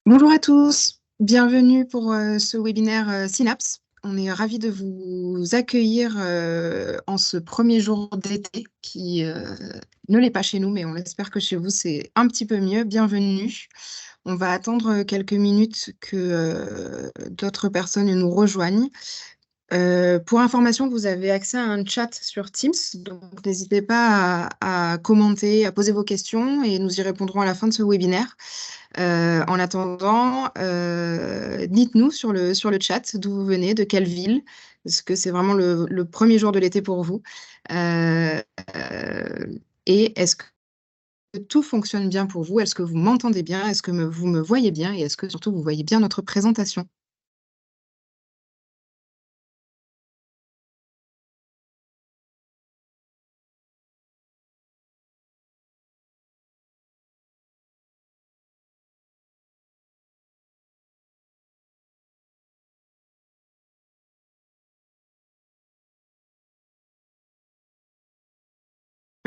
Bonjour à tous, bienvenue pour ce webinaire Synapse. On est ravis de vous accueillir en ce premier jour d'été qui ne l'est pas chez nous, mais on espère que chez vous c'est un petit peu mieux. Bienvenue. On va attendre quelques minutes que d'autres personnes nous rejoignent. Pour information, vous avez accès à un chat sur Teams, donc n'hésitez pas à commenter, à poser vos questions et nous y répondrons à la fin de ce webinaire. En attendant, dites-nous sur le chat d'où vous venez, de quelle ville, parce que c'est vraiment le premier jour de l'été pour vous. Euh, euh, et est-ce que tout fonctionne bien pour vous? Est-ce que vous m'entendez bien? Est-ce que vous me voyez bien? Et est-ce que surtout vous voyez bien notre présentation?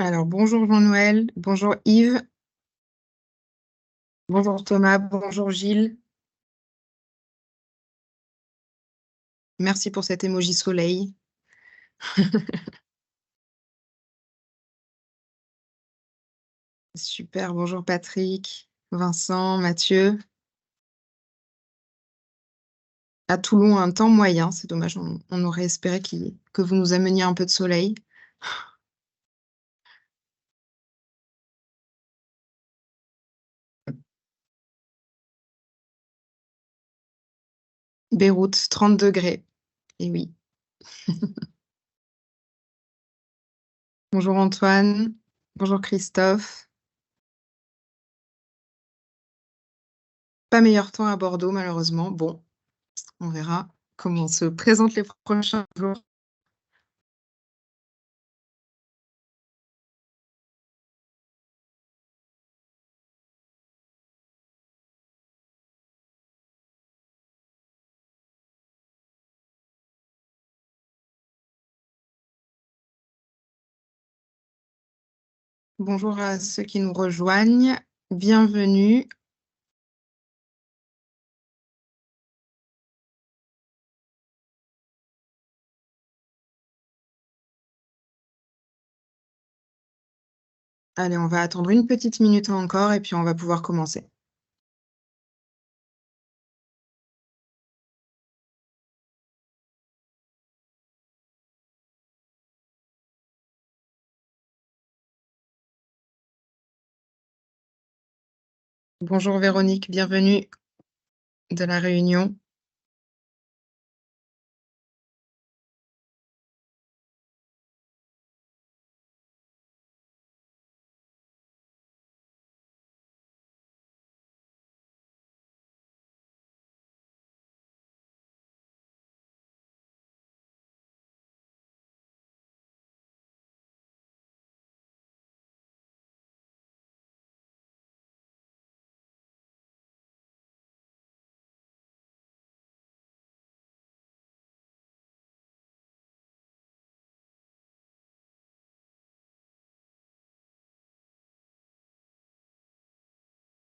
Alors, bonjour Jean-Noël, bonjour Yves, bonjour Thomas, bonjour Gilles. Merci pour cet emoji soleil. Super, bonjour Patrick, Vincent, Mathieu. À Toulon, un temps moyen, c'est dommage, on aurait espéré que vous nous ameniez un peu de soleil. Beyrouth, 30 degrés. Et oui. Bonjour Antoine, bonjour Christophe. Pas meilleur temps à Bordeaux, malheureusement. Bon, on verra comment se présentent les prochains jours. Bonjour à ceux qui nous rejoignent. Bienvenue. Allez, on va attendre une petite minute encore et puis on va pouvoir commencer. Bonjour Véronique, bienvenue de la Réunion.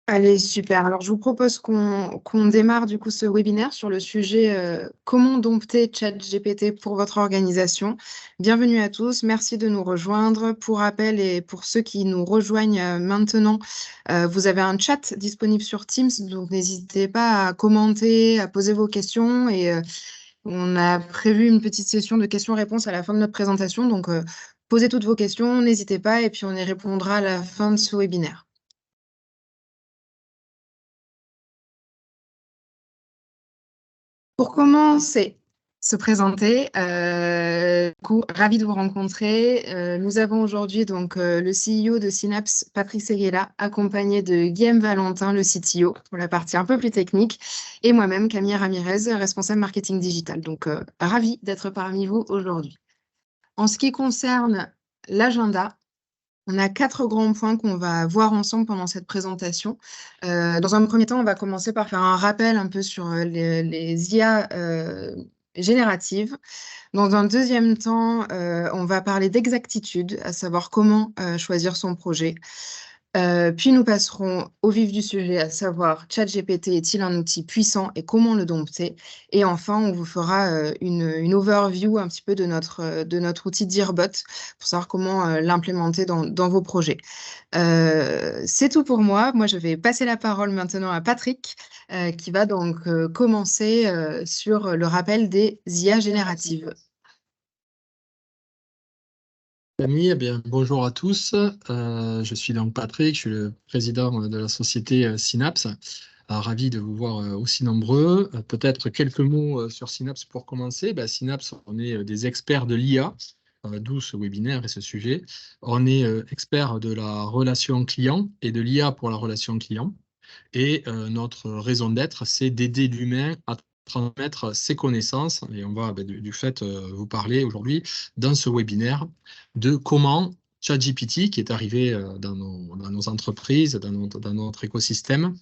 Allez, super. Alors, je vous propose qu'on démarre du coup ce webinaire sur le sujet comment dompter ChatGPT pour votre organisation. Bienvenue à tous, merci de nous rejoindre. Pour rappel et pour ceux qui nous rejoignent maintenant, vous avez un chat disponible sur Teams, donc n'hésitez pas à commenter, à poser vos questions et on a prévu une petite session de questions-réponses à la fin de notre présentation, donc posez toutes vos questions, n'hésitez pas et puis on y répondra à la fin de ce webinaire. Pour commencer, se présenter, du coup, ravi de vous rencontrer. Nous avons aujourd'hui donc le CEO de Synapse, Patrick Seguela, accompagné de Guillaume Valentin, le CTO, pour la partie un peu plus technique, et moi-même, Camille Ramirez, responsable marketing digital. Donc, ravi d'être parmi vous aujourd'hui. En ce qui concerne l'agenda, on a 4 grands points qu'on va voir ensemble pendant cette présentation. Dans un premier temps, on va commencer par faire un rappel un peu sur les IA génératives. Dans un deuxième temps, on va parler d'exactitude, à savoir comment choisir son projet. Puis nous passerons au vif du sujet, à savoir ChatGPT est-il un outil puissant et comment le dompter? Et enfin, on vous fera une overview un petit peu de notre outil Dearbot pour savoir comment l'implémenter dans vos projets. C'est tout pour moi. Moi, je vais passer la parole maintenant à Patrick, qui va donc commencer sur le rappel des IA génératives. Amis, eh bien, bonjour à tous. Je suis donc Patrick, je suis le président de la société Synapse. Ravi de vous voir aussi nombreux. Peut-être quelques mots sur Synapse pour commencer. Synapse, on est des experts de l'IA, d'où ce webinaire et ce sujet. On est experts de la relation client et de l'IA pour la relation client. Et notre raison d'être, c'est d'aider l'humain à transmettre ses connaissances. Et on va du fait vous parler aujourd'hui dans ce webinaire de comment ChatGPT, qui est arrivé dans nos entreprises, dans notre écosystème,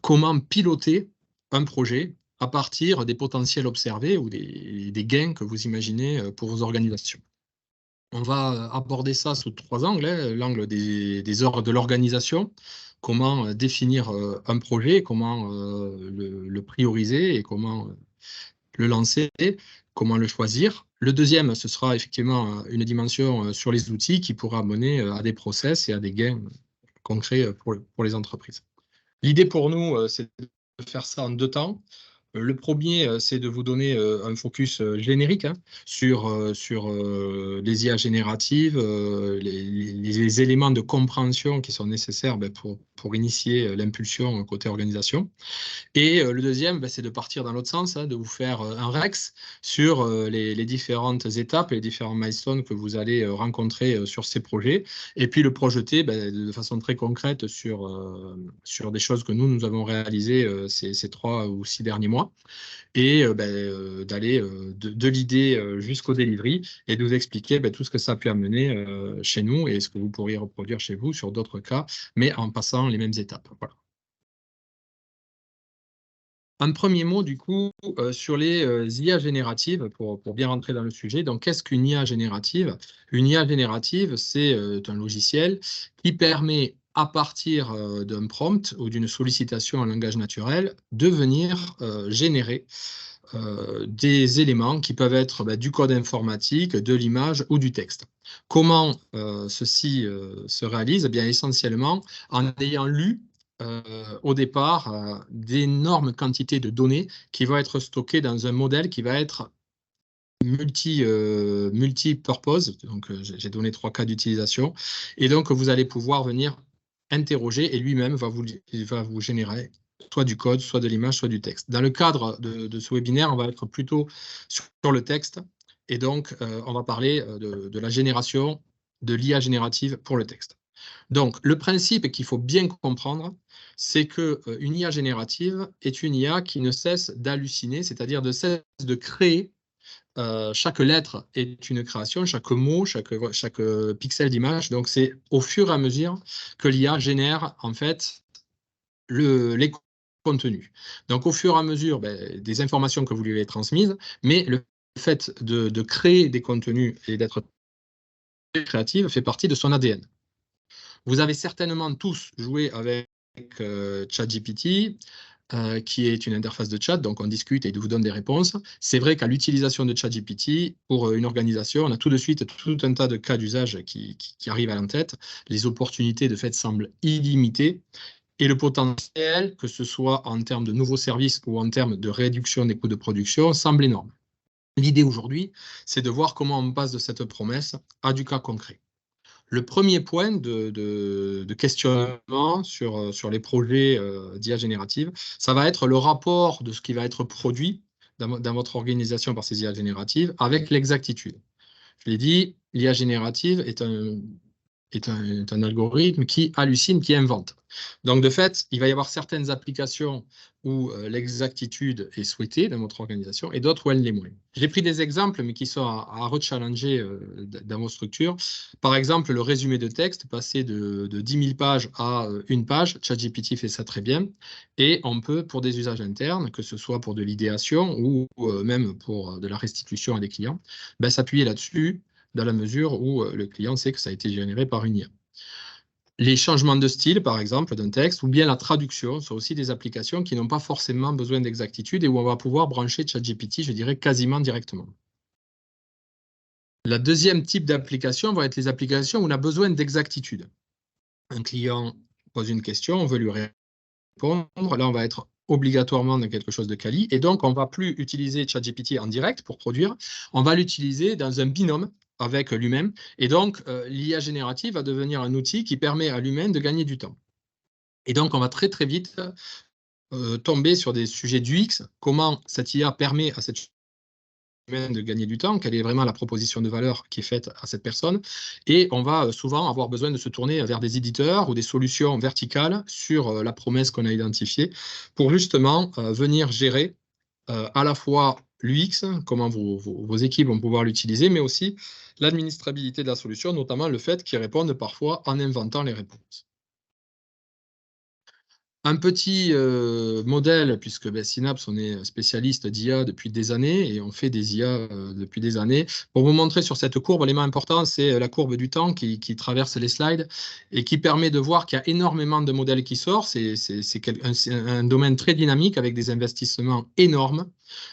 comment piloter un projet à partir des potentiels observés ou des gains que vous imaginez pour vos organisations. On va aborder ça sous 3 angles, hein. L'angle des heures de l'organisation, comment définir un projet, comment le prioriser et comment le lancer, comment le choisir. Le deuxième, ce sera effectivement une dimension sur les outils qui pourra mener à des process et à des gains concrets pour les entreprises. L'idée pour nous, c'est de faire ça en 2 temps. Le premier, c'est de vous donner un focus générique, hein, sur les IA génératives, les éléments de compréhension qui sont nécessaires pour initier l'impulsion côté organisation. Et le deuxième, c'est de partir dans l'autre sens, hein, de vous faire un REX sur les différentes étapes et les différents milestones que vous allez rencontrer sur ces projets, et puis le projeter de façon très concrète sur des choses que nous avons réalisées ces 3 ou 6 derniers mois, et d'aller de l'idée jusqu'au delivery et de vous expliquer tout ce que ça a pu amener chez nous et ce que vous pourriez reproduire chez vous sur d'autres cas, mais en passant les mêmes étapes. Voilà. Un premier mot, du coup, sur les IA génératives, pour bien rentrer dans le sujet. Donc, qu'est-ce qu'une IA générative? Une IA générative, c'est un logiciel qui permet, à partir d'un prompt ou d'une sollicitation en langage naturel, de venir générer des éléments qui peuvent être du code informatique, de l'image ou du texte. Comment ceci se réalise? Eh bien, essentiellement, en ayant lu au départ d'énormes quantités de données qui vont être stockées dans un modèle qui va être multi-purpose. Donc, j'ai donné 3 cas d'utilisation. Et donc, vous allez pouvoir venir interroger et lui-même va vous générer soit du code, soit de l'image, soit du texte. Dans le cadre de ce webinaire, on va être plutôt sur le texte. Et donc, on va parler de la génération de l'IA générative pour le texte. Donc, le principe qu'il faut bien comprendre, c'est qu'une IA générative est une IA qui ne cesse d'halluciner, c'est-à-dire de cesse de créer. Chaque lettre est une création, chaque mot, chaque pixel d'image. Donc, c'est au fur et à mesure que l'IA génère, en fait, les contenus. Donc, au fur et à mesure des informations que vous lui avez transmises, mais le fait de créer des contenus et d'être créative fait partie de son ADN. Vous avez certainement tous joué avec ChatGPT, qui est une interface de chat, donc on discute et il vous donne des réponses. C'est vrai qu'à l'utilisation de ChatGPT, pour une organisation, on a tout de suite tout un tas de cas d'usage qui arrivent à l'en-tête. Les opportunités, de fait, semblent illimitées. Et le potentiel, que ce soit en termes de nouveaux services ou en termes de réduction des coûts de production, semble énorme. L'idée aujourd'hui, c'est de voir comment on passe de cette promesse à du cas concret. Le premier point de questionnement sur les projets d'IA générative, ça va être le rapport de ce qui va être produit dans votre organisation par ces IA génératives avec l'exactitude. Je l'ai dit, l'IA générative est un algorithme qui hallucine, qui invente. Donc, de fait, il va y avoir certaines applications où l'exactitude est souhaitée dans votre organisation et d'autres où elle l'est moins. J'ai pris des exemples, mais qui sont à rechallenger dans vos structures. Par exemple, le résumé de texte, passer de 10 000 pages à 1 page, ChatGPT fait ça très bien. Et on peut, pour des usages internes, que ce soit pour de l'idéation ou même pour de la restitution à des clients, s'appuyer là-dessus dans la mesure où le client sait que ça a été généré par une IA. les changements de style, par exemple, d'un texte, ou bien la traduction, sont aussi des applications qui n'ont pas forcément besoin d'exactitude et où on va pouvoir brancher ChatGPT, je dirais, quasiment directement. La deuxième type d'application va être les applications où on a besoin d'exactitude. Un client pose une question, on veut lui répondre. Là, on va être obligatoirement dans quelque chose de quali. Et donc, on ne va plus utiliser ChatGPT en direct pour produire. On va l'utiliser dans un binôme avec lui-même. Et donc, l'IA générative va devenir un outil qui permet à l'humain de gagner du temps. Et donc, on va très, très vite tomber sur des sujets d'UX. Comment cette IA permet à cette de gagner du temps, quelle est vraiment la proposition de valeur qui est faite à cette personne. Et on va souvent avoir besoin de se tourner vers des éditeurs ou des solutions verticales sur la promesse qu'on a identifiée pour justement venir gérer à la fois l'UX, comment vos équipes vont pouvoir l'utiliser, mais aussi l'administrabilité de la solution, notamment le fait qu'ils répondent parfois en inventant les réponses. Un petit modèle, puisque Synapse, on est spécialiste d'IA depuis des années et on fait des IA depuis des années. Pour vous montrer sur cette courbe, l'élément important, c'est la courbe du temps qui traverse les slides et qui permet de voir qu'il y a énormément de modèles qui sortent. C'est un domaine très dynamique avec des investissements énormes.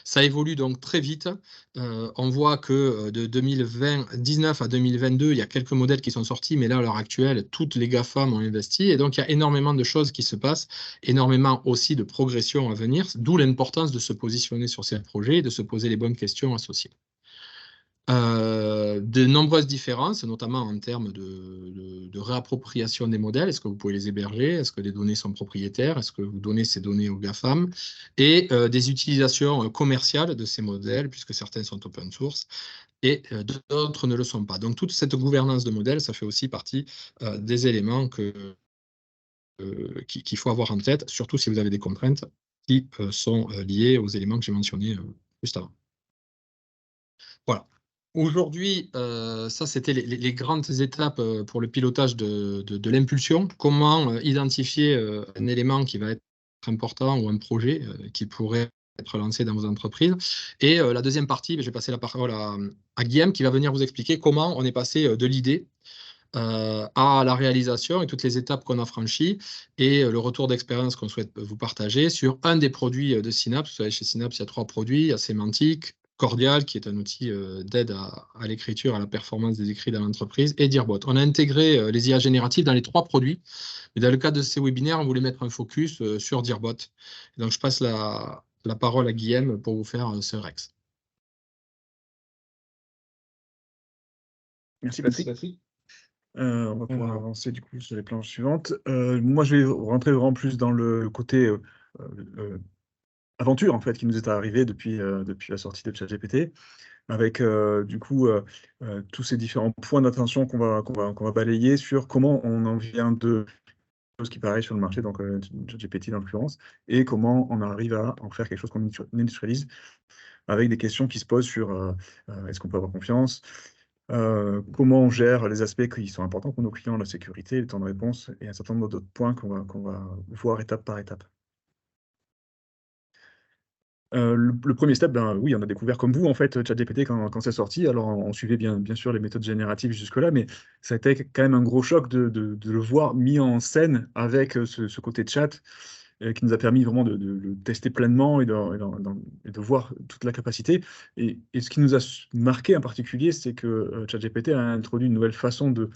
Ça évolue donc très vite. On voit que de 2019 à 2022, il y a quelques modèles qui sont sortis, mais là, à l'heure actuelle, toutes les GAFAM ont investi. Et donc, il y a énormément de choses qui se passent, énormément aussi de progression à venir, d'où l'importance de se positionner sur ces projets et de se poser les bonnes questions associées. De nombreuses différences, notamment en termes de réappropriation des modèles. Est-ce que vous pouvez les héberger? Est-ce que les données sont propriétaires? Est-ce que vous donnez ces données aux GAFAM? Et des utilisations commerciales de ces modèles, puisque certains sont open source et d'autres ne le sont pas. Donc toute cette gouvernance de modèles, ça fait aussi partie des éléments qu'il faut avoir en tête, surtout si vous avez des contraintes qui sont liées aux éléments que j'ai mentionnés juste avant. Voilà. Aujourd'hui, ça, c'était les grandes étapes pour le pilotage de l'impulsion. Comment identifier un élément qui va être important ou un projet qui pourrait être lancé dans vos entreprises. Et la deuxième partie, je vais passer la parole à Guillaume qui va venir vous expliquer comment on est passé de l'idée à la réalisation et toutes les étapes qu'on a franchies et le retour d'expérience qu'on souhaite vous partager sur un des produits de Synapse. Vous savez, chez Synapse, il y a 3 produits. Il y a Sémantique, Cordial, qui est un outil d'aide à l'écriture, à la performance des écrits dans l'entreprise, et Dearbot. On a intégré les IA génératives dans les 3 produits. Mais dans le cadre de ces webinaires, on voulait mettre un focus sur Dearbot. Donc, je passe la parole à Guillaume pour vous faire ce Rex. Merci Patrick. On va pouvoir avancer du coup sur les planches suivantes. Moi, je vais rentrer vraiment plus dans le côté aventure en fait qui nous est arrivé depuis la sortie de ChatGPT, avec du coup tous ces différents points d'attention qu'on va balayer sur comment on en vient de choses qui paraissent sur le marché, donc ChatGPT dans l'occurrence, et comment on arrive à en faire quelque chose qu'on industrialise, avec des questions qui se posent sur est-ce qu'on peut avoir confiance, comment on gère les aspects qui sont importants pour nos clients, la sécurité, le temps de réponse et un certain nombre d'autres points qu'on va voir étape par étape. Le premier step, oui, on a découvert comme vous, en fait, ChatGPT quand c'est sorti. Alors, on suivait bien sûr les méthodes génératives jusque-là, mais ça a été quand même un gros choc de le voir mis en scène avec ce côté chat qui nous a permis vraiment de le tester pleinement et de voir toute la capacité. Et ce qui nous a marqué en particulier, c'est que ChatGPT a introduit une nouvelle façon de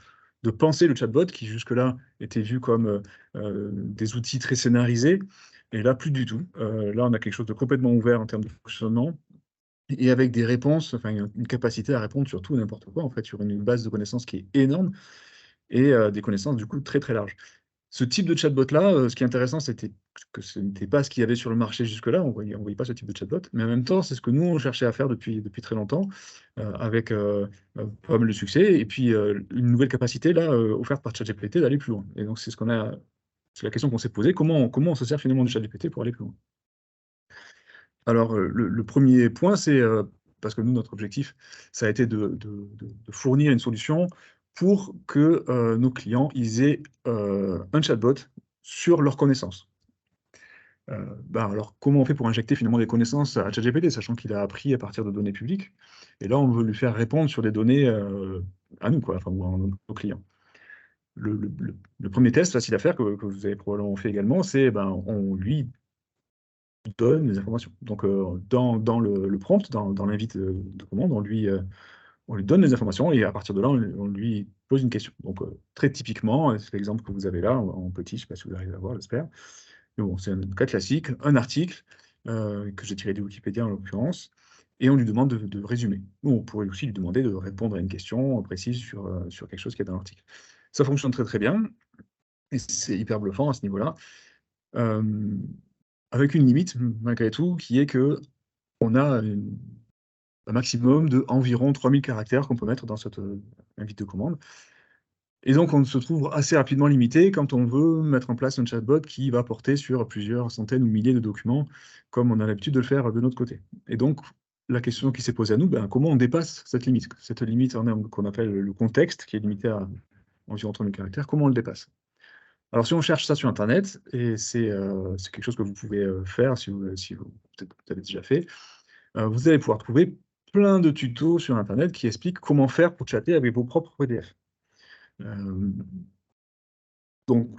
penser le chatbot, qui jusque-là était vu comme des outils très scénarisés. Et là, plus du tout. Là, on a quelque chose de complètement ouvert en termes de fonctionnement et avec des réponses, enfin une capacité à répondre sur tout et n'importe quoi, en fait, sur une base de connaissances qui est énorme et des connaissances du coup très très larges. Ce type de chatbot-là, ce qui est intéressant, c'était que ce n'était pas ce qu'il y avait sur le marché jusque-là, on voyait pas ce type de chatbot, mais en même temps, c'est ce que nous, on cherchait à faire depuis très longtemps, avec pas mal de succès, et puis une nouvelle capacité, là, offerte par ChatGPT, d'aller plus loin. Et donc, c'est la question qu'on s'est posée, comment on se sert finalement du ChatGPT pour aller plus loin? Alors, le premier point, c'est parce que nous, notre objectif, ça a été de fournir une solution pour que nos clients ils aient un chatbot sur leurs connaissances. Alors, comment on fait pour injecter finalement des connaissances à ChatGPT, sachant qu'il a appris à partir de données publiques? Et là, on veut lui faire répondre sur des données à nous, quoi, enfin, ou à nos clients. le premier test facile à faire, que vous avez probablement fait également, c'est on lui donne des informations. Donc, dans le prompt, dans l'invite de commande, on lui donne des informations et à partir de là, on lui pose une question. Donc, très typiquement, c'est l'exemple que vous avez là, en petit, je ne sais pas si vous arrivez à voir, j'espère. Mais bon, c'est un cas classique, un article que j'ai tiré de Wikipédia en l'occurrence, et on lui demande de résumer. Ou on pourrait aussi lui demander de répondre à une question précise sur quelque chose qui est dans l'article. Ça fonctionne très très bien, et c'est hyper bluffant à ce niveau-là, avec une limite, malgré tout, qui est que on a un maximum de environ 3000 caractères qu'on peut mettre dans cette invite de commande. Et donc, on se trouve assez rapidement limité quand on veut mettre en place un chatbot qui va porter sur plusieurs centaines ou milliers de documents, comme on a l'habitude de le faire de notre côté. Et donc, la question qui s'est posée à nous, comment on dépasse cette limite qu'on appelle le contexte, qui est limité à environ 3000 caractères, comment on le dépasse? Alors, si on cherche ça sur Internet, et c'est quelque chose que vous pouvez faire si vous peut-être vous avez déjà fait, vous allez pouvoir trouver plein de tutos sur Internet qui expliquent comment faire pour chatter avec vos propres PDF. Donc,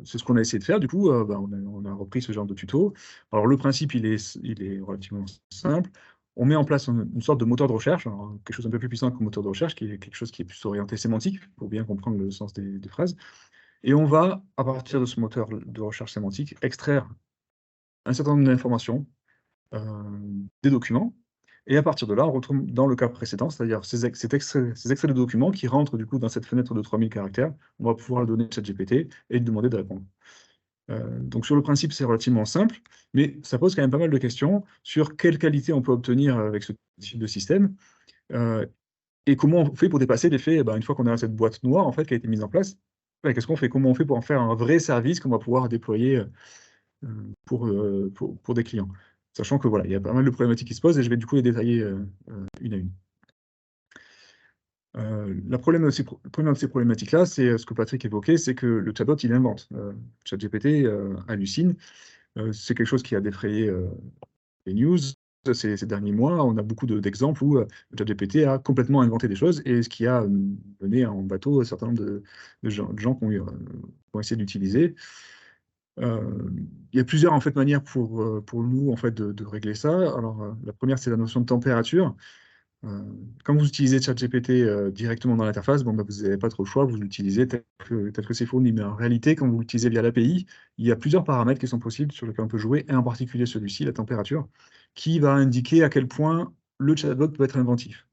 c'est ce qu'on a essayé de faire. Du coup, on a repris ce genre de tuto. Alors, le principe, il est relativement simple. On met en place une sorte de moteur de recherche, alors, quelque chose un peu plus puissant qu'un moteur de recherche, qui est quelque chose qui est plus orienté sémantique, pour bien comprendre le sens des phrases. Et on va, à partir de ce moteur de recherche sémantique, extraire un certain nombre d'informations, des documents, et à partir de là, on retrouve dans le cas précédent, c'est-à-dire ces extraits de documents qui rentrent du coup dans cette fenêtre de 3000 caractères, on va pouvoir le donner à ChatGPT et lui demander de répondre. Donc sur le principe, c'est relativement simple, mais ça pose quand même pas mal de questions sur quelle qualité on peut obtenir avec ce type de système, et comment on fait pour dépasser l'effet, une fois qu'on a cette boîte noire en fait, qui a été mise en place, qu'est-ce qu'on fait? Comment on fait pour en faire un vrai service qu'on va pouvoir déployer pour des clients? Sachant que voilà, il y a pas mal de problématiques qui se posent et je vais du coup les détailler une à une. La première de ces problématiques-là, c'est ce que Patrick évoquait, c'est que le chatbot, il invente. ChatGPT hallucine. C'est quelque chose qui a défrayé les news ces derniers mois. On a beaucoup d'exemples où ChatGPT a complètement inventé des choses et ce qui a mené en bateau un certain nombre de gens qui ont essayé d'utiliser. Il y a plusieurs en fait, manières pour nous en fait, de régler ça. Alors, la première, c'est la notion de température. Quand vous utilisez ChatGPT directement dans l'interface, vous n'avez pas trop le choix, vous l'utilisez tel que c'est fourni. Mais en réalité, quand vous l'utilisez via l'API, il y a plusieurs paramètres qui sont possibles sur lesquels on peut jouer, et en particulier celui-ci, la température, qui va indiquer à quel point le chatbot peut être inventif.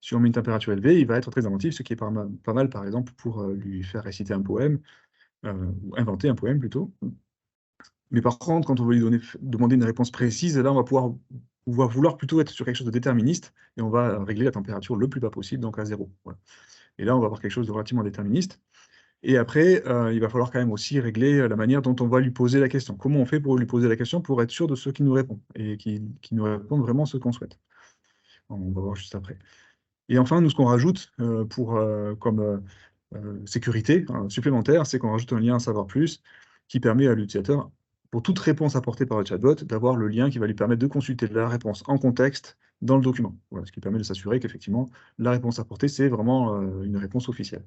Si on met une température élevée, il va être très inventif, ce qui est pas mal, par exemple, pour lui faire réciter un poème, ou inventer un poème plutôt. Mais par contre, quand on veut lui demander une réponse précise, là, on va vouloir plutôt être sur quelque chose de déterministe, et on va régler la température le plus bas possible, donc à 0. Voilà. Et là, on va avoir quelque chose de relativement déterministe. Et après, il va falloir quand même aussi régler la manière dont on va lui poser la question. Comment on fait pour lui poser la question pour être sûr de ce qu'il nous répond, et qu'il nous réponde vraiment ce qu'on souhaite. On va voir juste après. Et enfin, nous, ce qu'on rajoute comme sécurité supplémentaire, c'est qu'on rajoute un lien à savoir plus qui permet à l'utilisateur, pour toute réponse apportée par le chatbot, d'avoir le lien qui va lui permettre de consulter la réponse en contexte dans le document. Voilà, ce qui permet de s'assurer qu'effectivement, la réponse apportée, c'est vraiment une réponse officielle.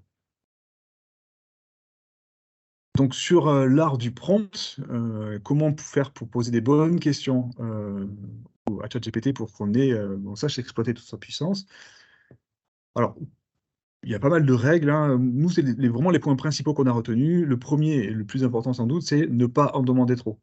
Donc sur l'art du prompt, comment faire pour poser des bonnes questions à ChatGPT pour qu'on sache exploiter toute sa puissance? Alors, il y a pas mal de règles, hein. Nous, c'est vraiment les points principaux qu'on a retenus. Le premier et le plus important sans doute, c'est ne pas en demander trop.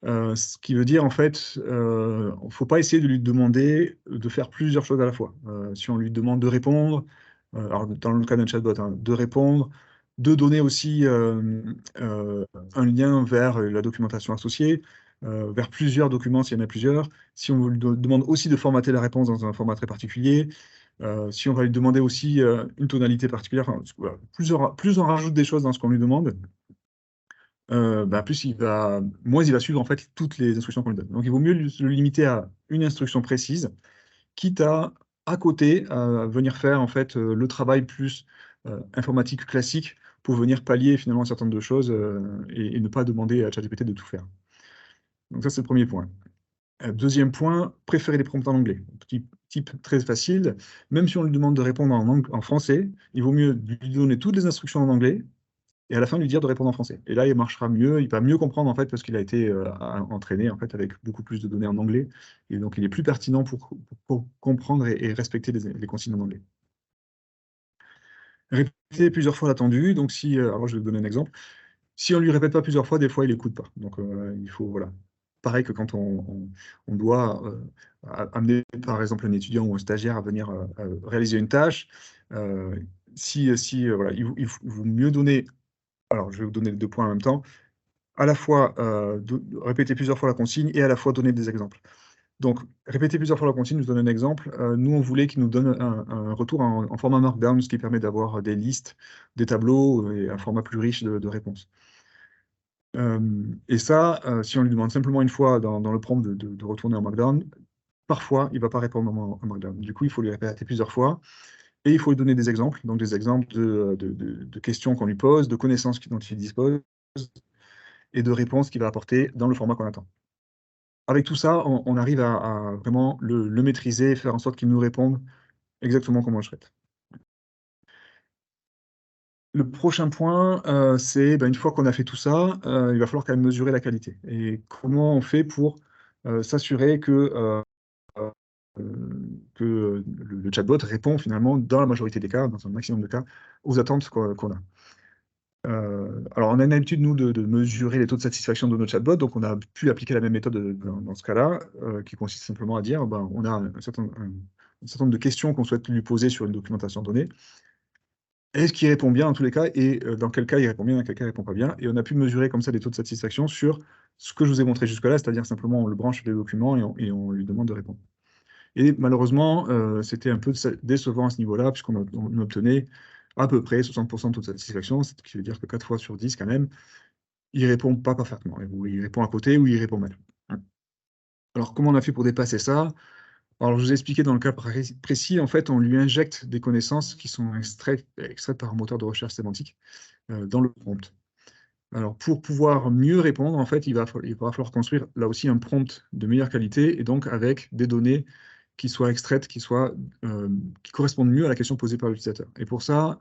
Ce qui veut dire, en fait, il ne faut pas essayer de lui demander de faire plusieurs choses à la fois. Si on lui demande de répondre, alors dans le cas d'un chatbot, hein, de répondre, de donner aussi un lien vers la documentation associée, vers plusieurs documents s'il y en a plusieurs. Si on lui demande aussi de formater la réponse dans un format très particulier, si on va lui demander aussi une tonalité particulière, enfin, voilà, plus on rajoute des choses dans ce qu'on lui demande, moins il va suivre en fait toutes les instructions qu'on lui donne. Donc il vaut mieux le limiter à une instruction précise, quitte à côté à venir faire en fait le travail plus informatique classique pour venir pallier finalement un certain nombre de choses et ne pas demander à ChatGPT de tout faire. Donc ça, c'est le premier point. Deuxième point, préférer les prompts en anglais. Type très facile. Même si on lui demande de répondre en français, il vaut mieux lui donner toutes les instructions en anglais et à la fin lui dire de répondre en français. Et là, il marchera mieux, il va mieux comprendre en fait parce qu'il a été entraîné en fait avec beaucoup plus de données en anglais. Et donc, il est plus pertinent pour comprendre et respecter les consignes en anglais. Répéter plusieurs fois l'attendu. Donc, alors je vais vous donner un exemple. Si on lui répète pas plusieurs fois, des fois, il n'écoute pas. Donc, il faut, voilà. Pareil que quand on doit amener, par exemple, un étudiant ou un stagiaire à venir réaliser une tâche, voilà, il vaut mieux donner, alors je vais vous donner les 2 points en même temps, à la fois répéter plusieurs fois la consigne et à la fois donner des exemples. Donc, répéter plusieurs fois la consigne, je vous donne un exemple. Nous, on voulait qu'il nous donne un retour en format Markdown, ce qui permet d'avoir des listes, des tableaux et un format plus riche de réponses. Et ça, si on lui demande simplement une fois dans le prompt de retourner en Markdown, parfois, il ne va pas répondre en Markdown. Du coup, il faut lui répéter plusieurs fois et il faut lui donner des exemples, donc des exemples de questions qu'on lui pose, de connaissances dont il dispose et de réponses qu'il va apporter dans le format qu'on attend. Avec tout ça, on arrive à vraiment le maîtriser et faire en sorte qu'il nous réponde exactement comme on le souhaite. Le prochain point, c'est une fois qu'on a fait tout ça, il va falloir quand même mesurer la qualité. Et comment on fait pour s'assurer que le chatbot répond finalement, dans la majorité des cas, dans un maximum de cas, aux attentes qu'on a. Alors, on a l'habitude, nous, de mesurer les taux de satisfaction de nos chatbots, donc on a pu appliquer la même méthode dans ce cas-là, qui consiste simplement à dire, on a un certain nombre de questions qu'on souhaite lui poser sur une documentation donnée. Est-ce qu'il répond bien dans tous les cas, et dans quel cas il répond bien, dans quel cas il ne répond pas bien. Et on a pu mesurer comme ça les taux de satisfaction sur ce que je vous ai montré jusque-là, c'est-à-dire simplement on le branche sur les documents et on lui demande de répondre. Et malheureusement, c'était un peu décevant à ce niveau-là, puisqu'on obtenait à peu près 60% de taux de satisfaction, ce qui veut dire que 4 fois sur 10 quand même, il ne répond pas parfaitement. Il répond à côté ou il répond mal. Alors comment on a fait pour dépasser ça? Alors, je vous ai expliqué dans le cas précis, en fait, on lui injecte des connaissances qui sont extraites par un moteur de recherche sémantique dans le prompt. Alors, pour pouvoir mieux répondre, en fait, il va falloir construire là aussi un prompt de meilleure qualité et donc avec des données qui soient extraites, qui correspondent mieux à la question posée par l'utilisateur. Et pour ça,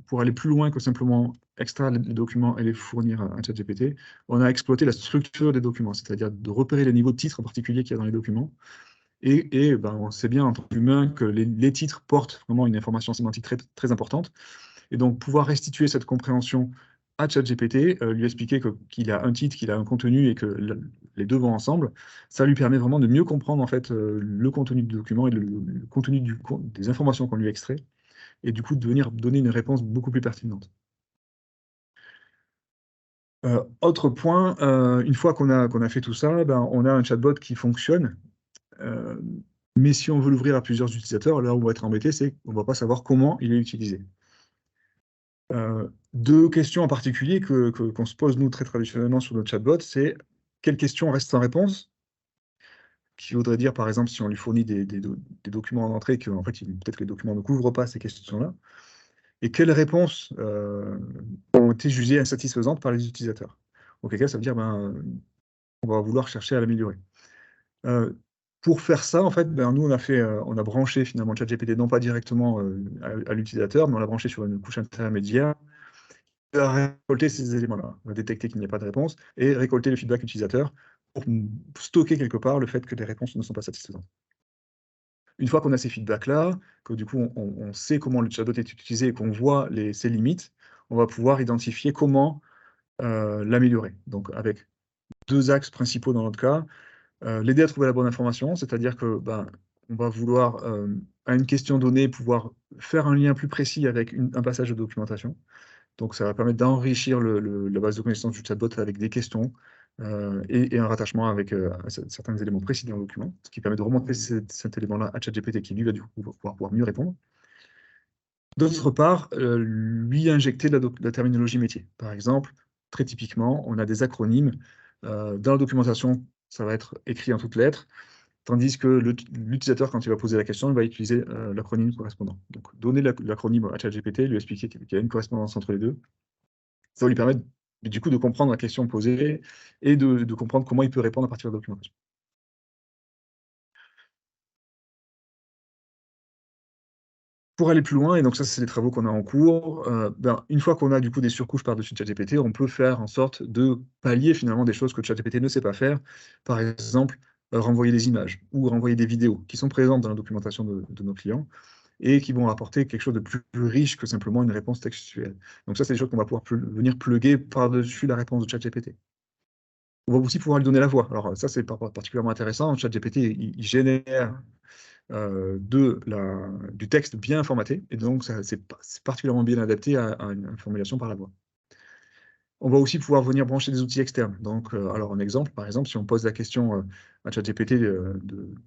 pour aller plus loin que simplement extraire les documents et les fournir à ChatGPT, on a exploité la structure des documents, c'est-à-dire de repérer les niveaux de titres en particulier qu'il y a dans les documents. Et on sait bien en tant qu'humain que les titres portent vraiment une information sémantique très, très importante. Et donc, pouvoir restituer cette compréhension à ChatGPT, lui expliquer qu'il a un titre, qu'il a un contenu et que les deux vont ensemble, ça lui permet vraiment de mieux comprendre en fait, le contenu du document et le contenu des informations qu'on lui extrait, et du coup de venir donner une réponse beaucoup plus pertinente. Autre point, une fois qu'on a fait tout ça, on a un chatbot qui fonctionne. Mais si on veut l'ouvrir à plusieurs utilisateurs, là où on va être embêté, c'est qu'on ne va pas savoir comment il est utilisé. 2 questions en particulier qu'on se pose, nous, très traditionnellement sur notre chatbot, c'est quelles questions restent sans réponse, qui voudrait dire, par exemple, si on lui fournit des documents en entrée, que en fait, peut-être que les documents ne couvrent pas ces questions-là, et quelles réponses ont été jugées insatisfaisantes par les utilisateurs. Auquel cas, ça veut dire on va vouloir chercher à l'améliorer. Pour faire ça, en fait, nous, on a branché finalement ChatGPT, non pas directement à l'utilisateur, mais on l'a branché sur une couche intermédiaire. Il va récolter ces éléments-là, on va détecter qu'il n'y a pas de réponse et récolter le feedback utilisateur pour stocker quelque part le fait que les réponses ne sont pas satisfaisantes. Une fois qu'on a ces feedbacks-là, que du coup on sait comment le chatbot est utilisé et qu'on voit ses limites, on va pouvoir identifier comment l'améliorer. Donc avec 2 axes principaux dans notre cas. L'aider à trouver la bonne information, c'est-à-dire que on va vouloir, à une question donnée, pouvoir faire un lien plus précis avec un passage de documentation. Donc ça va permettre d'enrichir la base de connaissances du chatbot avec des questions et un rattachement avec certains éléments précis dans le document, ce qui permet de remonter cet élément-là à ChatGPT qui, lui, va du coup pouvoir mieux répondre. D'autre part, lui injecter de la terminologie métier. Par exemple, très typiquement, on a des acronymes. Dans la documentation, ça va être écrit en toutes lettres, tandis que l'utilisateur, quand il va poser la question, il va utiliser l'acronyme correspondant. Donc, donner l'acronyme à ChatGPT, lui expliquer qu'il y a une correspondance entre les deux, ça va lui permettre du coup de comprendre la question posée et de comprendre comment il peut répondre à partir de la documentation. Pour aller plus loin, et donc ça, c'est les travaux qu'on a en cours, une fois qu'on a du coup des surcouches par-dessus ChatGPT, on peut faire en sorte de pallier finalement des choses que ChatGPT ne sait pas faire. Par exemple, renvoyer des images ou renvoyer des vidéos qui sont présentes dans la documentation de nos clients et qui vont apporter quelque chose de plus riche que simplement une réponse textuelle. Donc ça, c'est des choses qu'on va pouvoir venir plugger par-dessus la réponse de ChatGPT. On va aussi pouvoir lui donner la voix. Alors ça, c'est particulièrement intéressant. ChatGPT, il génère du texte bien formaté, et donc c'est particulièrement bien adapté à une formulation par la voix. On va aussi pouvoir venir brancher des outils externes. Donc, alors un exemple, par exemple, si on pose la question à ChatGPT de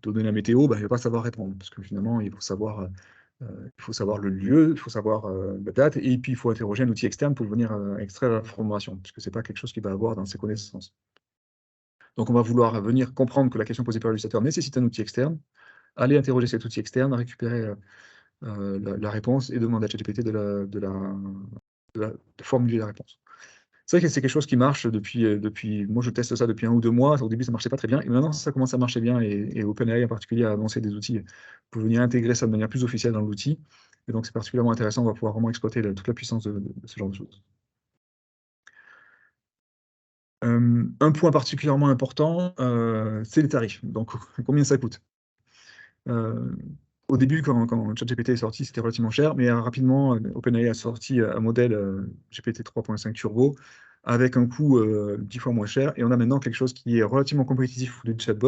donner la météo, il ne va pas savoir répondre, parce que finalement, il faut savoir le lieu, il faut savoir la date, et puis il faut interroger un outil externe pour venir extraire l'information, puisque ce n'est pas quelque chose qu'il va avoir dans ses connaissances. Donc, on va vouloir venir comprendre que la question posée par l'utilisateur nécessite un outil externe, aller interroger cet outil externe, récupérer la réponse et demander à ChatGPT de formuler la réponse. C'est vrai que c'est quelque chose qui marche depuis. Moi, je teste ça depuis 1 ou 2 mois. Au début, ça ne marchait pas très bien. Et maintenant, ça commence à marcher bien. Et OpenAI, en particulier, a annoncé des outils pour venir intégrer ça de manière plus officielle dans l'outil. Et donc, c'est particulièrement intéressant. On va pouvoir vraiment exploiter toute la puissance de ce genre de choses. Un point particulièrement important, c'est les tarifs. Donc, combien ça coûte? Au début, quand ChatGPT est sorti, c'était relativement cher, mais rapidement, OpenAI a sorti un modèle GPT 3.5 Turbo avec un coût 10 fois moins cher, et on a maintenant quelque chose qui est relativement compétitif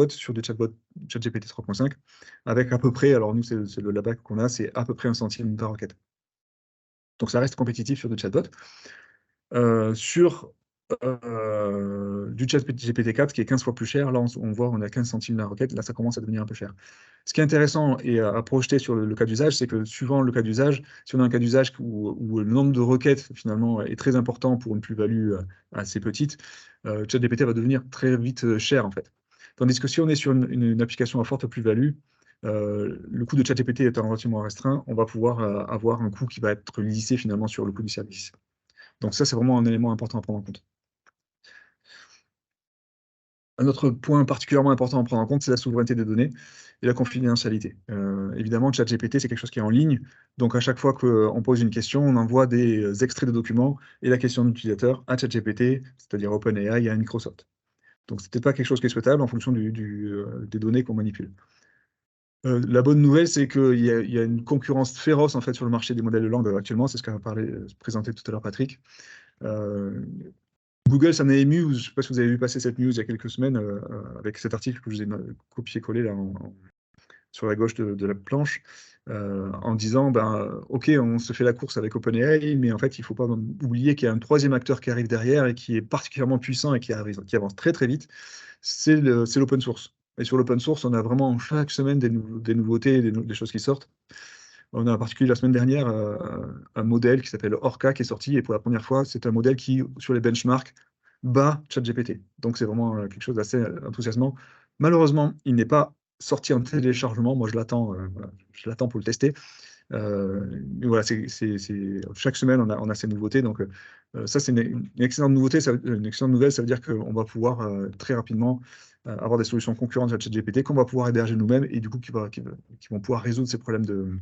sur des chatbots ChatGPT 3.5, avec à peu près, alors nous, c'est le LABAC qu'on a, c'est à peu près 1 centime par requête. Donc ça reste compétitif sur des chatbots. Sur du ChatGPT 4 qui est 15 fois plus cher, là on voit on a 15 centimes la requête, là ça commence à devenir un peu cher. Ce qui est intéressant et à projeter sur le cas d'usage, c'est que suivant le cas d'usage, si on a un cas d'usage où le nombre de requêtes finalement est très important pour une plus-value assez petite, ChatGPT va devenir très vite cher en fait. Tandis que si on est sur une application à forte plus-value, le coût de ChatGPT étant relativement restreint, on va pouvoir avoir un coût qui va être lissé finalement sur le coût du service. Donc ça, c'est vraiment un élément important à prendre en compte. Un autre point particulièrement important à prendre en compte, c'est la souveraineté des données et la confidentialité. Évidemment, ChatGPT, c'est quelque chose qui est en ligne. Donc, à chaque fois qu'on pose une question, on envoie des extraits de documents et la question de l'utilisateur à ChatGPT, c'est-à-dire OpenAI et à Microsoft. Donc, ce n'était pas quelque chose qui est souhaitable en fonction des données qu'on manipule. La bonne nouvelle, c'est qu'il y a une concurrence féroce en fait, sur le marché des modèles de langue actuellement. C'est ce qu'a présenté tout à l'heure Patrick. Google s'en est ému, je ne sais pas si vous avez vu passer cette news il y a quelques semaines, avec cet article que je vous ai copié-collé là, sur la gauche de la planche, en disant, OK, on se fait la course avec OpenAI, mais en fait, il ne faut pas oublier qu'il y a un troisième acteur qui arrive derrière et qui est particulièrement puissant et qui avance très très vite, c'est l'open source. Et sur l'open source, on a vraiment chaque semaine des nouveautés, des choses qui sortent. On a en particulier la semaine dernière un modèle qui s'appelle Orca qui est sorti, et pour la première fois, c'est un modèle qui, sur les benchmarks, bat ChatGPT. Donc c'est vraiment quelque chose d'assez enthousiasmant. Malheureusement, il n'est pas sorti en téléchargement. Moi, je l'attends pour le tester. Mais voilà, chaque semaine, on a ces nouveautés. Donc ça, c'est une excellente nouveauté. Une excellente nouvelle, ça veut dire qu'on va pouvoir très rapidement avoir des solutions concurrentes à ChatGPT qu'on va pouvoir héberger nous-mêmes et du coup qui vont pouvoir résoudre ces problèmes de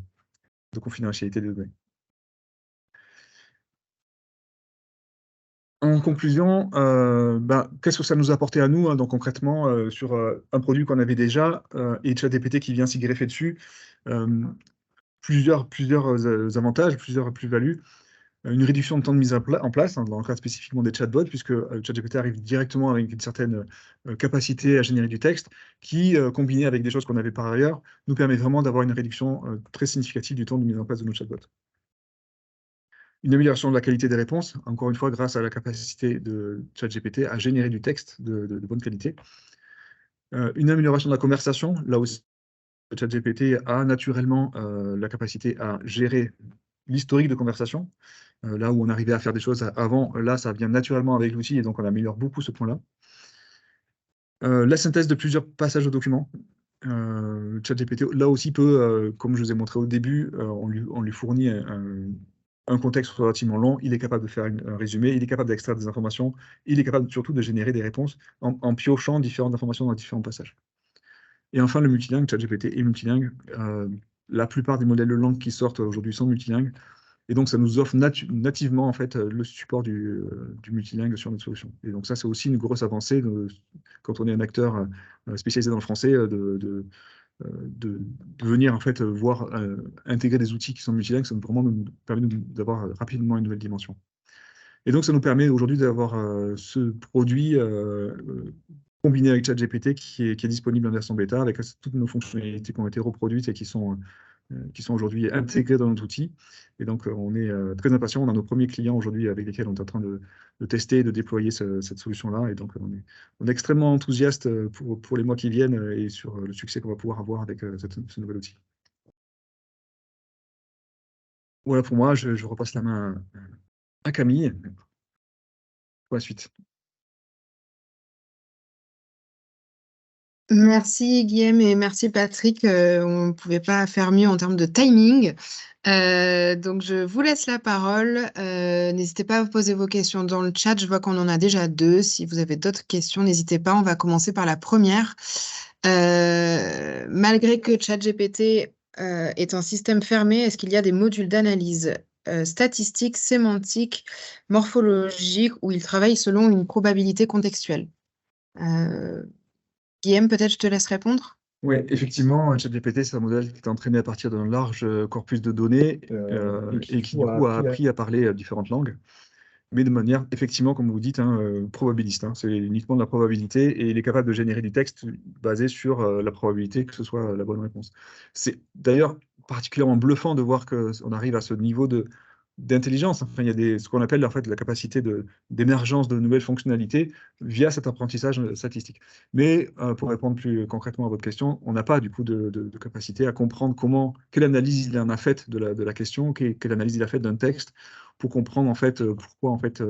confidentialité des données. En conclusion, qu'est-ce que ça nous a apporté à nous, hein, donc concrètement, sur un produit qu'on avait déjà et ChatGPT qui vient s'y greffer dessus, plusieurs avantages, plusieurs plus-values. Une réduction de temps de mise en place, hein, dans le cas spécifiquement des chatbots, puisque ChatGPT arrive directement avec une certaine capacité à générer du texte, qui, combiné avec des choses qu'on avait par ailleurs, nous permet vraiment d'avoir une réduction très significative du temps de mise en place de nos chatbots. Une amélioration de la qualité des réponses, encore une fois grâce à la capacité de ChatGPT à générer du texte de bonne qualité. Une amélioration de la conversation, là aussi ChatGPT a naturellement la capacité à gérer l'historique de conversation. Là où on arrivait à faire des choses avant, là ça vient naturellement avec l'outil et donc on améliore beaucoup ce point-là. La synthèse de plusieurs passages de documents. ChatGPT, là aussi, peut, comme je vous ai montré au début, on lui fournit un contexte relativement long, il est capable de faire un résumé, il est capable d'extraire des informations, il est capable surtout de générer des réponses en piochant différentes informations dans différents passages. Et enfin, le multilingue, ChatGPT est multilingue. la plupart des modèles de langue qui sortent aujourd'hui sont multilingues. Et donc, ça nous offre nativement en fait, le support du multilingue sur notre solution. Et donc, ça, c'est aussi une grosse avancée quand on est un acteur spécialisé dans le français, de venir en fait, voir intégrer des outils qui sont multilingues. Ça nous permet d'avoir rapidement une nouvelle dimension. Et donc, ça nous permet aujourd'hui d'avoir ce produit combiné avec ChatGPT qui est disponible en version bêta, avec toutes nos fonctionnalités qui ont été reproduites et qui sont aujourd'hui intégrées dans notre outil. Et donc, on est très impatient. On a nos premiers clients aujourd'hui avec lesquels on est en train de tester et de déployer cette solution-là. Et donc, on est extrêmement enthousiaste pour les mois qui viennent et sur le succès qu'on va pouvoir avoir avec ce nouvel outil. Voilà pour moi, je repasse la main à Camille pour la suite. Merci Guillaume et merci Patrick. On ne pouvait pas faire mieux en termes de timing. Donc je vous laisse la parole. N'hésitez pas à vous poser vos questions dans le chat. Je vois qu'on en a déjà 2. Si vous avez d'autres questions, n'hésitez pas. On va commencer par la première. Malgré que ChatGPT est un système fermé, est-ce qu'il y a des modules d'analyse statistique, sémantique, morphologique où il travaille selon une probabilité contextuelle? Guillaume, peut-être je te laisse répondre. Oui, effectivement, ChatGPT, c'est un modèle qui est entraîné à partir d'un large corpus de données et qui, du coup, a appris à parler différentes langues, mais de manière, effectivement, comme vous dites, probabiliste. C'est uniquement de la probabilité et il est capable de générer du texte basé sur la probabilité que ce soit la bonne réponse. C'est d'ailleurs particulièrement bluffant de voir qu'on arrive à ce niveau d'intelligence. Enfin, il y a ce qu'on appelle en fait la capacité d'émergence de nouvelles fonctionnalités via cet apprentissage statistique. Mais pour répondre plus concrètement à votre question, on n'a pas du coup de capacité à comprendre quelle analyse il en a faite de la question, quelle analyse il a faite d'un texte, pour comprendre en fait pourquoi en fait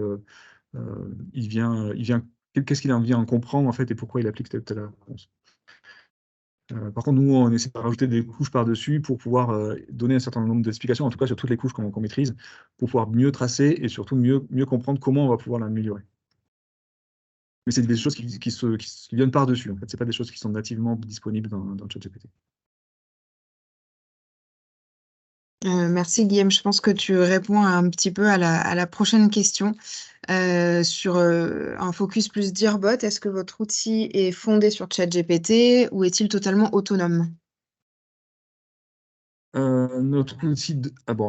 qu'est-ce qu'il en vient en comprendre en fait et pourquoi il applique telle réponse. Par contre, nous, on essaie de rajouter des couches par-dessus pour pouvoir donner un certain nombre d'explications, en tout cas sur toutes les couches qu'on maîtrise, pour pouvoir mieux tracer et surtout mieux comprendre comment on va pouvoir l'améliorer. Mais c'est des choses qui viennent par-dessus, en fait. Ce pas des choses qui sont nativement disponibles dans ChatGPT. Merci Guillaume. Je pense que tu réponds un petit peu à la prochaine question sur un focus plus Dearbot. Est-ce que votre outil est fondé sur ChatGPT ou est-il totalement autonome? Notre outil,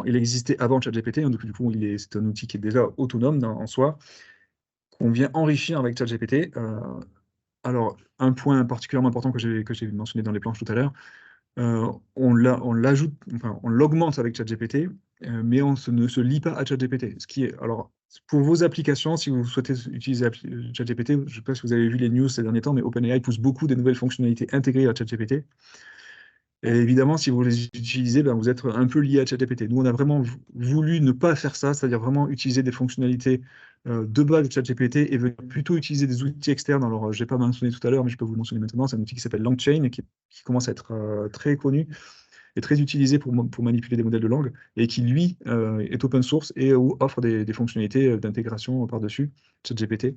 il existait avant ChatGPT, donc du coup, c'est un outil qui est déjà autonome en soi, qu'on vient enrichir avec ChatGPT. Alors, un point particulièrement important que j'ai mentionné dans les planches tout à l'heure, on l'ajoute, enfin, on l'augmente avec ChatGPT, mais ne se lie pas à ChatGPT. Alors, pour vos applications, si vous souhaitez utiliser ChatGPT, je ne sais pas si vous avez vu les news ces derniers temps, mais OpenAI pousse beaucoup des nouvelles fonctionnalités intégrées à ChatGPT. Et évidemment, si vous les utilisez, vous êtes un peu lié à ChatGPT. Nous, on a vraiment voulu ne pas faire ça, c'est-à-dire vraiment utiliser des fonctionnalités de base de ChatGPT et plutôt utiliser des outils externes. Alors, je n'ai pas mentionné tout à l'heure, mais je peux vous le mentionner maintenant. C'est un outil qui s'appelle LangChain et qui commence à être très connu et très utilisé pour manipuler des modèles de langue et qui, lui, est open source et offre des fonctionnalités d'intégration par-dessus ChatGPT.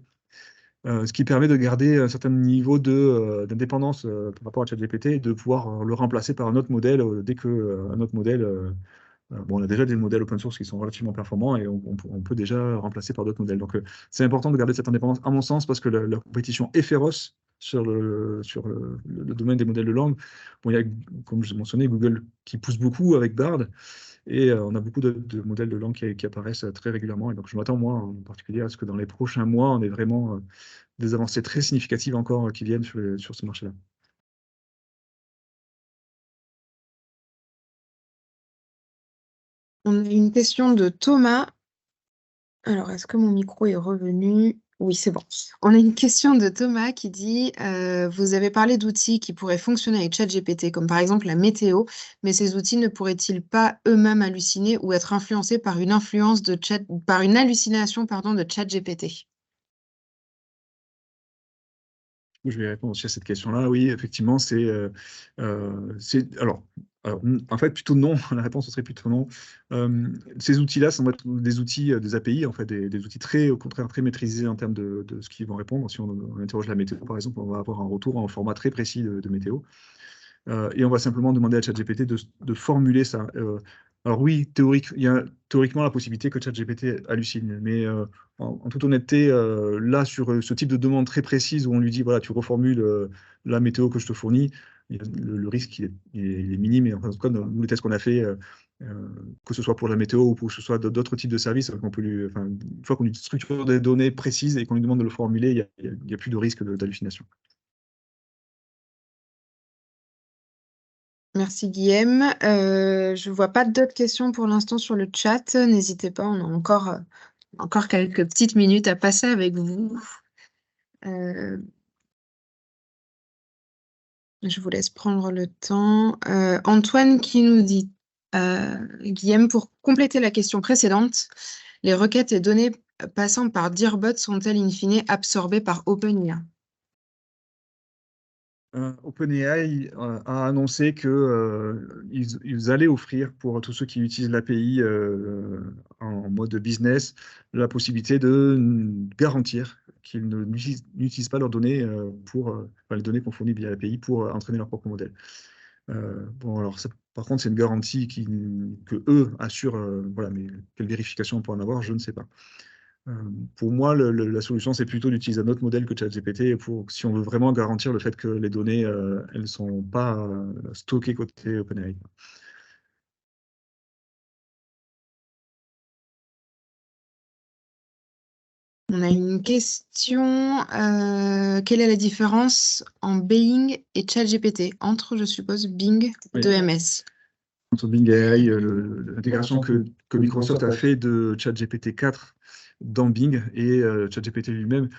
Ce qui permet de garder un certain niveau d'indépendance par rapport à ChatGPT et de pouvoir le remplacer par un autre modèle dès qu'un autre modèle. On a déjà des modèles open source qui sont relativement performants et on peut déjà remplacer par d'autres modèles. Donc, c'est important de garder cette indépendance, à mon sens, parce que la compétition est féroce sur le domaine des modèles de langue. Bon, il y a, comme je mentionné, Google qui pousse beaucoup avec Bard. Et on a beaucoup de modèles de langue qui apparaissent très régulièrement. Et donc, je m'attends, moi, en particulier, à ce que dans les prochains mois, on ait vraiment des avancées très significatives encore qui viennent sur ce marché-là. On a une question de Thomas. Alors, est-ce que mon micro est revenu? Oui, c'est bon. On a une question de Thomas qui dit vous avez parlé d'outils qui pourraient fonctionner avec ChatGPT, comme par exemple la météo, mais ces outils ne pourraient-ils pas eux-mêmes halluciner ou être influencés par une hallucination de ChatGPT? Je vais répondre aussi à cette question-là. Oui, effectivement, alors, en fait, plutôt non. La réponse serait plutôt non. Ces outils-là sont des outils, des API, en fait, des outils au contraire, très maîtrisés en termes de ce qu'ils vont répondre. Si on interroge la météo, par exemple, on va avoir un retour en format très précis de météo. et on va simplement demander à ChatGPT de formuler ça. Alors oui, il y a théoriquement la possibilité que ChatGPT hallucine, mais en toute honnêteté, là, sur ce type de demande très précise où on lui dit, voilà, tu reformules la météo que je te fournis, le risque, il est minime. Et en tout cas, nous, les tests qu'on a fait, que ce soit pour la météo ou que ce soit d'autres types de services, une fois qu'on lui structure des données précises et qu'on lui demande de le formuler, il n'y a plus de risque d'hallucination. Merci Guillaume. Je ne vois pas d'autres questions pour l'instant sur le chat. N'hésitez pas, on a encore quelques petites minutes à passer avec vous. Je vous laisse prendre le temps. Antoine qui nous dit, Guillaume, pour compléter la question précédente, les requêtes et données passant par Dirbot sont-elles in fine absorbées par OpenIA? OpenAI a annoncé qu'ils allaient offrir pour tous ceux qui utilisent l'API en mode business la possibilité de garantir qu'ils n'utilisent pas leurs données les données qu'on fournit via l'API pour entraîner leur propre modèle. Bon, alors par contre, c'est une garantie que eux assurent, voilà, mais quelle vérification on peut en avoir, je ne sais pas. Pour moi, la solution, c'est plutôt d'utiliser un autre modèle que ChatGPT si on veut vraiment garantir le fait que les données, elles ne sont pas stockées côté OpenAI. On a une question. Quelle est la différence en Bing et ChatGPT entre, je suppose, Bing Oui. de MS? Entre Bing AI, l'intégration que Microsoft a fait de ChatGPT 4 dans Bing et ChatGPT lui-même.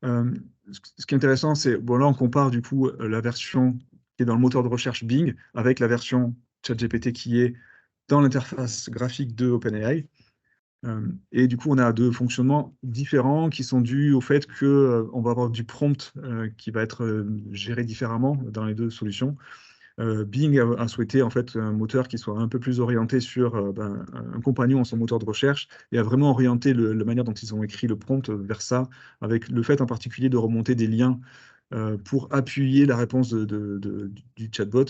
Ce qui est intéressant, c'est, bon, là, on compare du coup la version qui est dans le moteur de recherche Bing avec la version ChatGPT qui est dans l'interface graphique de OpenAI. Et du coup, on a deux fonctionnements différents qui sont dus au fait qu'on va avoir du prompt qui va être géré différemment dans les deux solutions. Bing a souhaité en fait un moteur qui soit un peu plus orienté sur un compagnon en son moteur de recherche et a vraiment orienté la manière dont ils ont écrit le prompt vers ça, avec le fait en particulier de remonter des liens pour appuyer la réponse du chatbot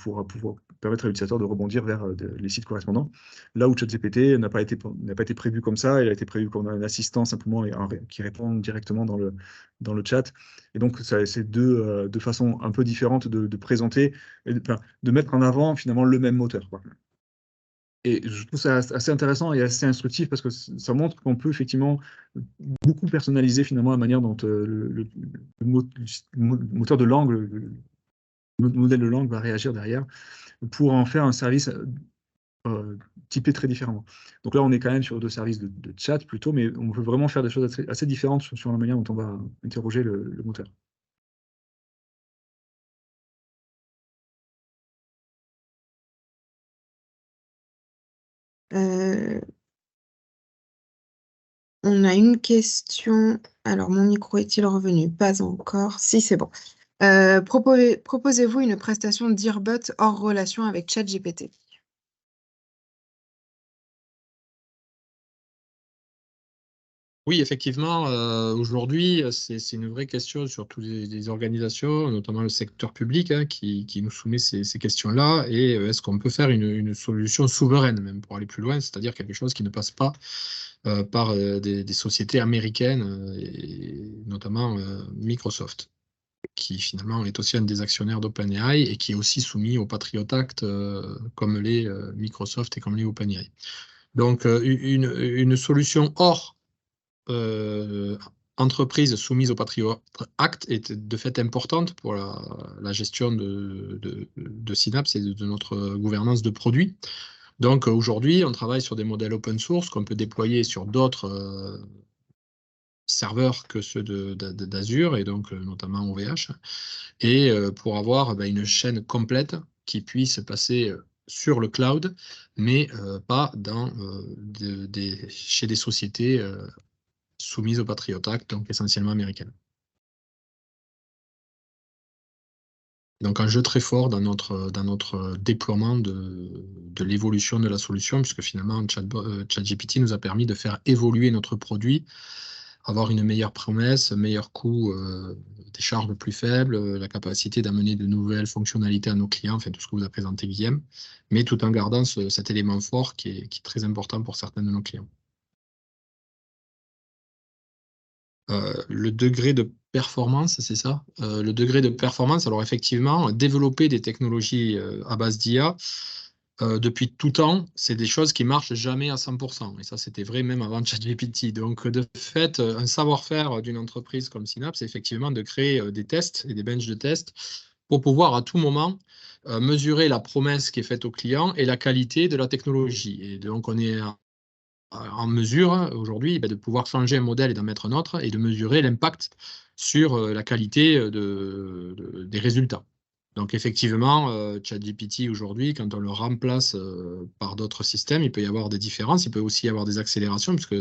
pour pouvoir permettre à l'utilisateur de rebondir vers les sites correspondants. Là où ChatGPT n'a pas été prévu comme ça, il a été prévu comme un assistant simplement qui répond directement dans le chat. Et donc, c'est deux façons un peu différentes de présenter, et de mettre en avant finalement le même moteur, quoi. Et je trouve ça assez intéressant et assez instructif parce que ça montre qu'on peut effectivement beaucoup personnaliser finalement la manière dont le moteur de langue, le modèle de langue va réagir derrière pour en faire un service typé très différemment. Donc là, on est quand même sur deux services de chat plutôt, mais on peut vraiment faire des choses assez différentes sur la manière dont on va interroger le moteur. On a une question. Alors, mon micro est-il revenu? Pas encore. Si, c'est bon. Proposez-vous une prestation Dirbot hors relation avec ChatGPT? Oui, effectivement, aujourd'hui, c'est une vraie question sur toutes les organisations, notamment le secteur public, hein, qui nous soumet ces questions-là. Et est-ce qu'on peut faire une solution souveraine, même pour aller plus loin, c'est-à-dire quelque chose qui ne passe pas par des sociétés américaines, et notamment Microsoft, qui finalement est aussi un des actionnaires d'OpenAI et qui est aussi soumis au Patriot Act, comme l'est Microsoft et comme l'est OpenAI. Donc, une solution hors entreprise soumise au Patriot Act est de fait importante pour la gestion de Synapse et de notre gouvernance de produits. Donc aujourd'hui, on travaille sur des modèles open source qu'on peut déployer sur d'autres serveurs que ceux d'Azure et donc notamment OVH, et pour avoir une chaîne complète qui puisse passer sur le cloud, mais pas chez des sociétés soumises au Patriot Act, donc essentiellement américaines. Donc un jeu très fort dans notre déploiement de l'évolution de la solution, puisque finalement ChatGPT nous a permis de faire évoluer notre produit avoir une meilleure promesse, un meilleur coût des charges plus faibles, la capacité d'amener de nouvelles fonctionnalités à nos clients, enfin tout ce que vous a présenté Guillaume, mais tout en gardant cet élément fort qui est très important pour certains de nos clients. Le degré de performance, c'est ça? Le degré de performance, alors effectivement, développer des technologies à base d'IA, depuis tout temps, c'est des choses qui marchent jamais à 100%. Et ça, c'était vrai même avant ChatGPT. Donc, de fait, un savoir-faire d'une entreprise comme Synapse, c'est effectivement de créer des tests et des benches de tests pour pouvoir à tout moment mesurer la promesse qui est faite au client et la qualité de la technologie. Et donc, on est en mesure aujourd'hui de pouvoir changer un modèle et d'en mettre un autre et de mesurer l'impact sur la qualité des résultats. Donc effectivement, ChatGPT aujourd'hui, quand on le remplace par d'autres systèmes, il peut y avoir des différences, il peut aussi y avoir des accélérations, puisque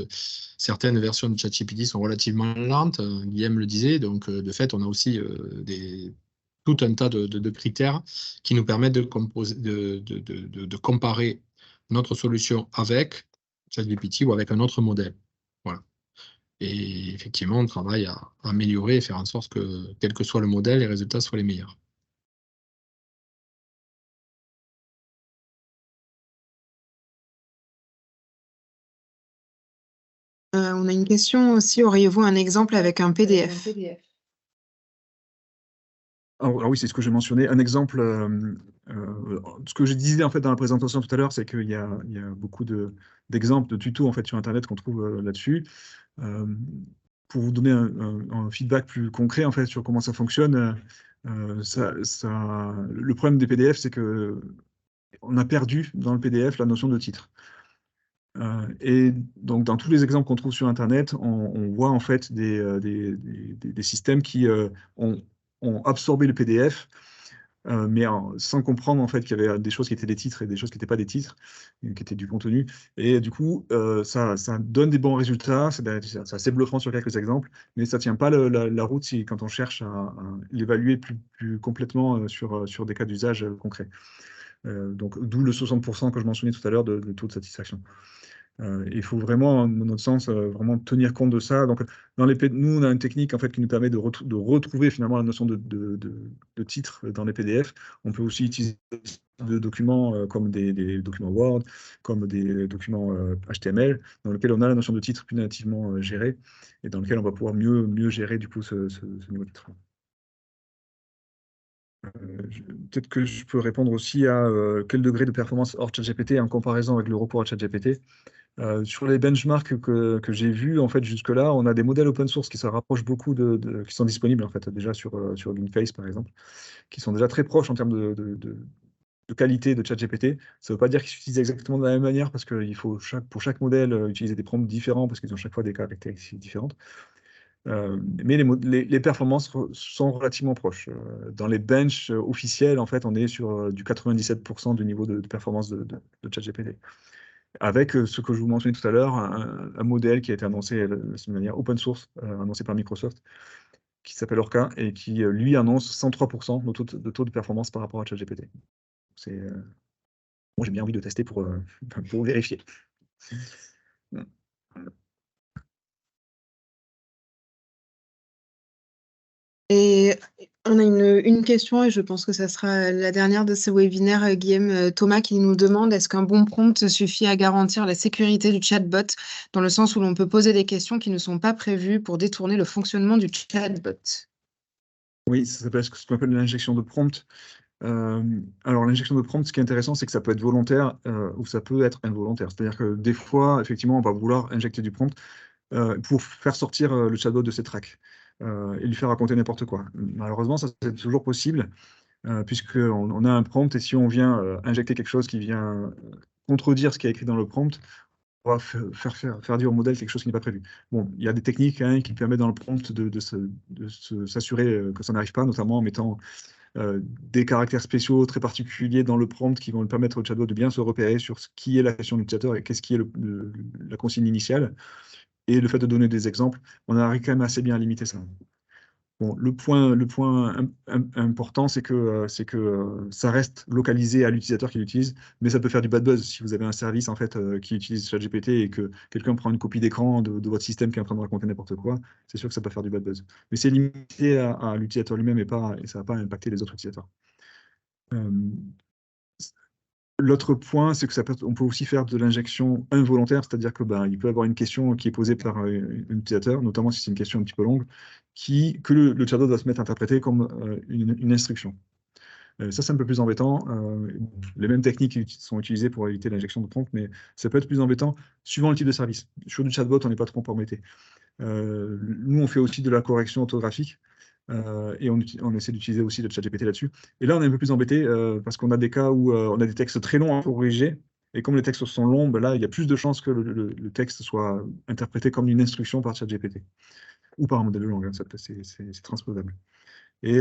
certaines versions de ChatGPT sont relativement lentes, Guillaume le disait, donc de fait, on a aussi tout un tas de critères qui nous permettent de comparer notre solution avec ChatGPT ou avec un autre modèle. Voilà. Et effectivement, on travaille à améliorer et faire en sorte que, quel que soit le modèle, les résultats soient les meilleurs. On a une question aussi, auriez-vous un exemple avec un PDF? Alors oui, c'est ce que j'ai mentionné. Un exemple, ce que je disais en fait dans la présentation tout à l'heure, c'est qu'il y a beaucoup d'exemples, de tutos en fait sur Internet qu'on trouve là-dessus. Pour vous donner un feedback plus concret en fait sur comment ça fonctionne, le problème des PDF, c'est que on a perdu dans le PDF la notion de titre. Et donc, dans tous les exemples qu'on trouve sur Internet, on voit en fait des systèmes qui ont absorbé le PDF, mais sans comprendre en fait qu'il y avait des choses qui étaient des titres et des choses qui n'étaient pas des titres, qui étaient du contenu. Et du coup, ça donne des bons résultats, c'est assez bluffant sur quelques exemples, mais ça ne tient pas la route quand on cherche à l'évaluer plus complètement sur des cas d'usage concrets. Donc, d'où le 60% que je mentionnais tout à l'heure de taux de satisfaction. Il faut vraiment, dans notre sens, vraiment tenir compte de ça. Donc, nous, on a une technique en fait, qui nous permet de retrouver finalement la notion de titre dans les PDF. On peut aussi utiliser des documents comme des documents Word, comme des documents HTML, dans lesquels on a la notion de titre plus nativement gérée et dans lequel on va pouvoir mieux gérer du coup ce niveau de titre. Peut-être que je peux répondre aussi à quel degré de performance hors ChatGPT en comparaison avec le recours à ChatGPT. Sur les benchmarks que j'ai vus, en fait, jusque-là, on a des modèles open source qui se rapprochent beaucoup qui sont disponibles, en fait, déjà sur GameFace, par exemple, qui sont déjà très proches en termes de qualité de ChatGPT. Ça ne veut pas dire qu'ils s'utilisent exactement de la même manière, parce qu'il faut pour chaque modèle utiliser des prompts différents, parce qu'ils ont chaque fois des caractéristiques différentes. Mais les performances sont relativement proches. Dans les benches officiels, en fait, on est sur du 97% du niveau de performance de ChatGPT. Avec ce que je vous mentionnais tout à l'heure, un modèle qui a été annoncé de manière open source, annoncé par Microsoft, qui s'appelle Orca, et qui, lui, annonce 103% de taux de performance par rapport à ChatGPT. Moi, j'ai bien envie de tester pour vérifier. Et on a une question, et je pense que ça sera la dernière de ce webinaire, Guillaume Thomas, qui nous demande est-ce qu'un bon prompt suffit à garantir la sécurité du chatbot, dans le sens où l'on peut poser des questions qui ne sont pas prévues pour détourner le fonctionnement du chatbot? Oui, ça s'appelle ce qu'on appelle l'injection de prompt. Alors, l'injection de prompt, ce qui est intéressant, c'est que ça peut être volontaire ou ça peut être involontaire. C'est-à-dire que des fois, effectivement, on va vouloir injecter du prompt pour faire sortir le chatbot de ses tracks et lui faire raconter n'importe quoi. Malheureusement, ça c'est toujours possible puisqu'on a un prompt et si on vient injecter quelque chose qui vient contredire ce qui est écrit dans le prompt, on va faire dire au modèle quelque chose qui n'est pas prévu. Bon, il y a des techniques qui permettent dans le prompt de s'assurer que ça n'arrive pas, notamment en mettant des caractères spéciaux très particuliers dans le prompt qui vont permettre au chatbot de bien se repérer sur ce qui est la question de l'utilisateur et qu'est-ce qui est la consigne initiale. Et le fait de donner des exemples, on arrive quand même assez bien à limiter ça. Bon, le point important, c'est que ça reste localisé à l'utilisateur qui l'utilise, mais ça peut faire du bad buzz si vous avez un service en fait qui utilise ChatGPT et que quelqu'un prend une copie d'écran de votre système qui est en train de raconter n'importe quoi, c'est sûr que ça peut faire du bad buzz. Mais c'est limité à l'utilisateur lui-même et ça va pas impacter les autres utilisateurs. Euh, L'autre point, c'est que on peut aussi faire de l'injection involontaire, c'est-à-dire que il peut avoir une question qui est posée par un utilisateur, notamment si c'est une question un petit peu longue, que le chatbot va se mettre à interpréter comme une instruction. Ça, c'est un peu plus embêtant. Les mêmes techniques sont utilisées pour éviter l'injection de prompt, mais ça peut être plus embêtant suivant le type de service. Sur du chatbot, on n'est pas trop embêté. Nous, on fait aussi de la correction orthographique. Et on essaie d'utiliser aussi le ChatGPT là-dessus. Et là, on est un peu plus embêté parce qu'on a des cas où on a des textes très longs à corriger. Et comme les textes sont longs, là, il y a plus de chances que le texte soit interprété comme une instruction par ChatGPT ou par un modèle de langue. Hein, c'est transposable. Et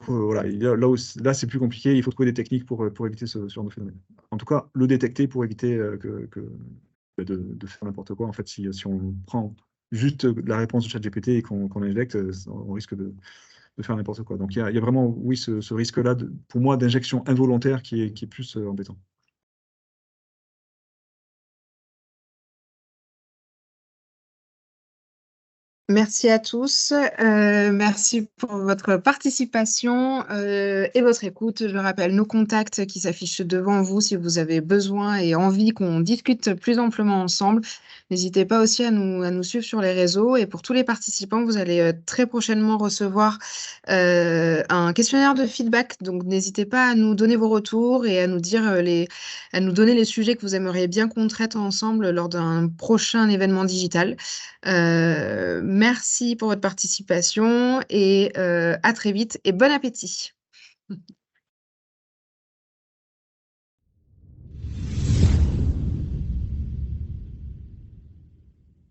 voilà, là, c'est plus compliqué. Il faut trouver des techniques pour éviter ce genre de phénomène. En tout cas, le détecter pour éviter de faire n'importe quoi. En fait, si on prend juste la réponse de ChatGPT et qu'on injecte, on risque de faire n'importe quoi. Donc, il y a vraiment, oui, ce risque-là, pour moi, d'injection involontaire qui est plus embêtant. Merci à tous. Merci pour votre participation et votre écoute. Je rappelle nos contacts qui s'affichent devant vous si vous avez besoin et envie qu'on discute plus amplement ensemble. N'hésitez pas aussi à nous suivre sur les réseaux. Et pour tous les participants, vous allez très prochainement recevoir un questionnaire de feedback. Donc, n'hésitez pas à nous donner vos retours et à nous dire à nous donner les sujets que vous aimeriez bien qu'on traite ensemble lors d'un prochain événement digital. Merci pour votre participation et à très vite et bon appétit.